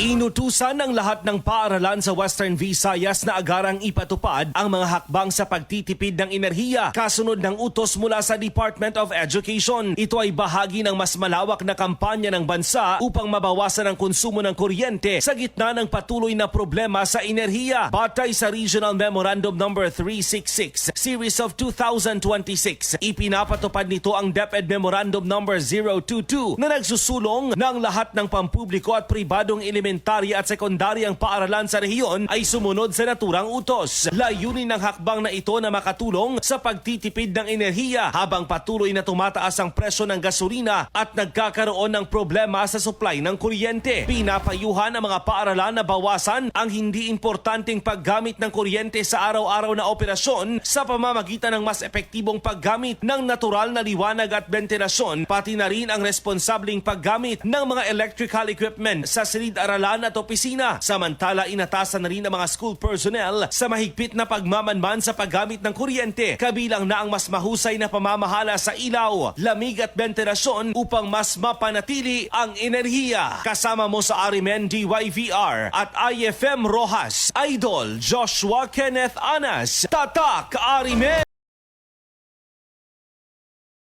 Inutusan ng lahat ng paaralan sa Western Visayas na agarang ipatupad ang mga hakbang sa pagtitipid ng enerhiya kasunod ng utos mula sa Department of Education. Ito ay bahagi ng mas malawak na kampanya ng bansa upang mabawasan ang konsumo ng kuryente sa gitna ng patuloy na problema sa enerhiya. Batay sa Regional Memorandum No. 366, Series of 2026, ipinapatupad nito ang DepEd Memorandum No. 022 na nagsusulong ng lahat ng pampubliko at pribadong elementarya at sekundaryang paaralan sa rehiyon ay sumunod sa naturang utos. Layunin ng hakbang na ito na makatulong sa pagtitipid ng enerhiya habang patuloy na tumataas ang presyo ng gasolina at nagkakaroon ng problema sa supply ng kuryente. Pinapayuhan ang mga paaralan na bawasan ang hindi importanteng paggamit ng kuryente sa araw-araw na operasyon sa pamamagitan ng mas epektibong paggamit ng natural na liwanag at ventilasyon, pati na rin ang responsableng paggamit ng mga electrical equipment sa silid-aralan at opisina. Samantala, inatasan na rin ang mga school personnel sa mahigpit na pagmamanman sa paggamit ng kuryente, kabilang na ang mas mahusay na pamamahala sa ilaw, lamig at ventilasyon upang mas mapanatili ang enerhiya. Kasama mo sa Arimen DYVR at IFM Rojas, Idol Joshua Kenneth Anas, Tatak Arimen!